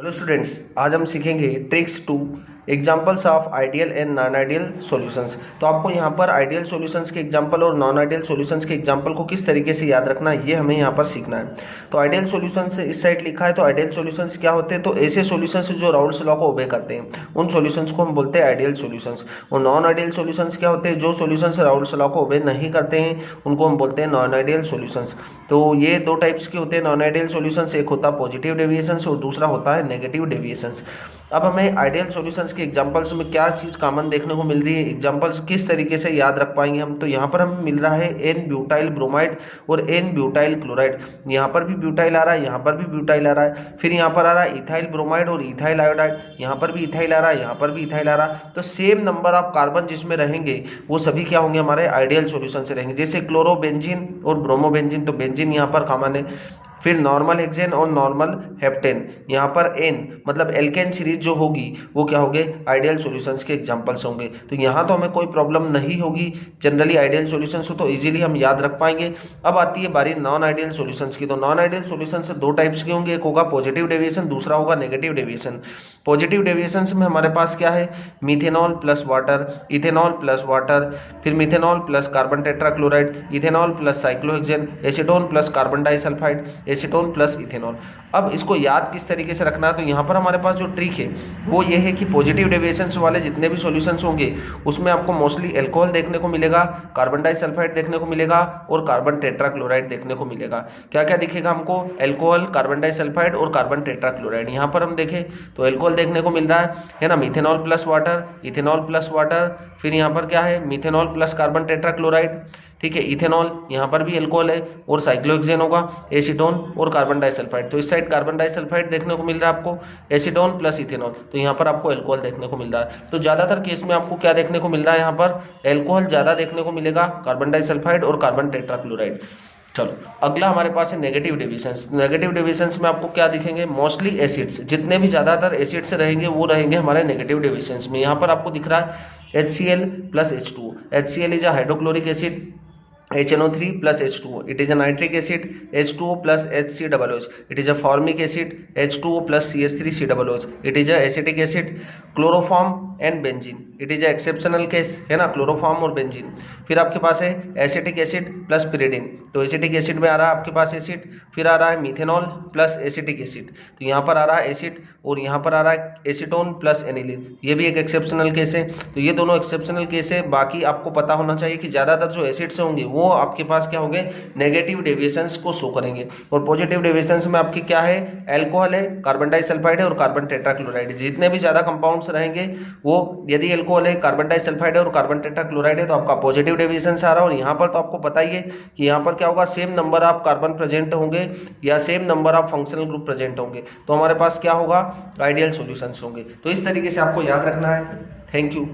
Hello students, आज हम सीखेंगे tricks to examples of ideal and non ideal solutions. तो आपको यहाँ पर आइडियल सॉल्यूशंस के एग्जांपल और नॉन आइडियल सॉल्यूशंस के एग्जांपल को किस तरीके से याद रखना है ये हमें यहाँ पर सीखना है। तो आइडियल सॉल्यूशंस इस साइड लिखा है। तो आइडियल सॉल्यूशंस क्या होते हैं? तो ऐसे सॉल्यूशंस जो राउल्स लॉ को ओबे करते हैं उन सॉल्यूशंस को हम बोलते हैं आइडियल सॉल्यूशंस। और नॉन आइडियल सॉल्यूशंस क्या होते हैं? जो सॉल्यूशंस राउल्स लॉ को ओबे नहीं करते हैं उनको हम बोलते हैं नॉन आइडियल सॉल्यूशंस। तो ये दो टाइप्स के होते हैं नॉन आइडियल सॉल्यूशंस, एक होता है पॉजिटिव डेविएशंस और दूसरा होता है नेगेटिव डेविएशंस। अब हमें आइडियल सॉल्यूशंस के एग्जांपल्स में क्या चीज कॉमन देखने को मिल रही है, एग्जांपल्स किस तरीके से याद रख पाएंगे हम? तो यहाँ पर हमें मिल रहा है एन ब्यूटाइल ब्रोमाइड और एन ब्यूटाइल क्लोराइड। यहाँ पर भी ब्यूटाइल आ रहा है, यहाँ पर भी ब्यूटाइल आ रहा है, फिर यहाँ पर आ रहा है इथाइल ब्रोमाइड और इथाइल आयोडाइड। यहाँ पर भी इथाइल आ रहा है, यहाँ पर भी इथाइल आ रहा है। तो सेम नंबर ऑफ कार्बन जिसमें रहेंगे वो सभी क्या होंगे? हमारे आइडियल सॉल्यूशन से रहेंगे। जैसे क्लोरोबेंजीन और ब्रोमोबेंजीन, तो बेंजीन यहाँ पर कॉमन है। फिर नॉर्मल हेक्सेन और नॉर्मल हेप्टेन, यहाँ पर एन मतलब एल्केन सीरीज जो होगी वो क्या होंगे? आइडियल सॉल्यूशंस के एग्जांपल्स होंगे। तो यहाँ तो हमें कोई प्रॉब्लम नहीं होगी, जनरली आइडियल सॉल्यूशंस हो तो इजीली हम याद रख पाएंगे। अब आती है बारी नॉन आइडियल सॉल्यूशंस की। तो नॉन आइडियल सॉल्यूशंस दो टाइप्स के होंगे, एक होगा पॉजिटिव डेविएशन, दूसरा होगा नेगेटिव डेविएशन। पॉजिटिव डेविएशन में हमारे पास क्या है? Methanol plus water, ethanol plus water, फिर methanol plus carbon tetrachloride, ethanol plus cyclohexane, acetone plus carbon disulphide, acetone plus ethanol. अब इसको याद किस तरीके से रखना है? तो यहाँ पर हमारे पास जो ट्रिक है वो ये है कि पॉजिटिव डेविएशंस वाले जितने भी सॉल्यूशंस होंगे उसमें आपको मोस्टली एल्कोहल देखने को मिलेगा, कार्बन डाइसल्फाइड देखने को मिलेगा और कार्बन टेट्राक्लोराइड देखने को मिलेगा। क्या क्या दिखेगा हमको? एल्कोहल, कार्बन डाइसल्फाइड और कार्बन टेट्राक्लोराइड। यहाँ पर हम देखें तो एल्कोहल देखने को मिल रहा है ना, methanol plus water, ethanol plus water, फिर यहाँ पर क्या है? मिथेनॉल प्लस कार्बन टेट्राक्लोराइड, ठीक है, इथेनॉल, यहाँ पर भी एल्कोहल है और साइक्लोहेक्सेन होगा, एसीटोन और कार्बन डाइसल्फाइड। तो इस साइड कार्बन डाइसल्फाइड देखने को मिल रहा है आपको, एसीटोन प्लस इथेनॉल, तो यहाँ पर आपको एल्कोहल देखने को मिल रहा है। तो ज्यादातर केस में आपको क्या देखने को मिल रहा है? यहाँ पर एल्कोहल ज्यादा देखने को मिलेगा, कार्बन डाइसल्फाइड और कार्बन टेट्राक्लोराइड। चलो अगला हमारे पास है नेगेटिव डेविएशंस। नेगेटिव डेविएशंस में आपको क्या दिखेंगे? मोस्टली एसिड्स, जितने भी ज्यादातर एसिड्स रहेंगे वो रहेंगे हमारे नेगेटिव डेविएशंस में। यहाँ पर आपको दिख रहा है HCl plus H2O। HCl is a hydrochloric acid, HNO3 plus H2O, it is a nitric acid, H2O plus HCOOH, it is a formic acid, H2O plus CH3COOH, it is a acetic acid, chloroform and benzene, it is exceptional case है ना, chloroform और benzene. फिर आपके पास है acetic acid plus pyridine, तो acetic acid में आ रहा है आपके पास एसिड, फिर आ रहा है मिथेनॉल प्लस एसिटिक एसिड, तो यहाँ पर आ रहा है एसिड और यहाँ पर आ रहा है एसीटोन प्लस एनिलीन, ये भी एक एक्सेप्शनल केस है। तो ये दोनों एक्सेप्शनल केस है। बाकी आपको पता होना चाहिए कि ज्यादातर जो एसिड्स होंगे वो आपके पास क्या होंगे? नेगेटिव डेविएशंस को शो करेंगे। और पॉजिटिव डेविएशंस में आपकी क्या है? एल्कोहल है, कार्बन डाइसल्फाइड है और कार्बन टेट्राक्लोराइड। जितने भी ज्यादा कंपाउंड्स रहेंगे वो, यदि एल्कोहल है, कार्बन डाइसल्फाइड है और कार्बन टेट्राक्लोराइड है तो आपका पॉजिटिव डेविएशंस आ रहा है। और यहाँ पर तो आपको पता ही है कि यहाँ पर क्या होगा? Same number of carbon present होंगे या same number of functional group present होंगे, तो हमारे पास क्या होगा? आइडियल सॉल्यूशंस होंगे। तो इस तरीके से आपको याद रखना है। Thank you.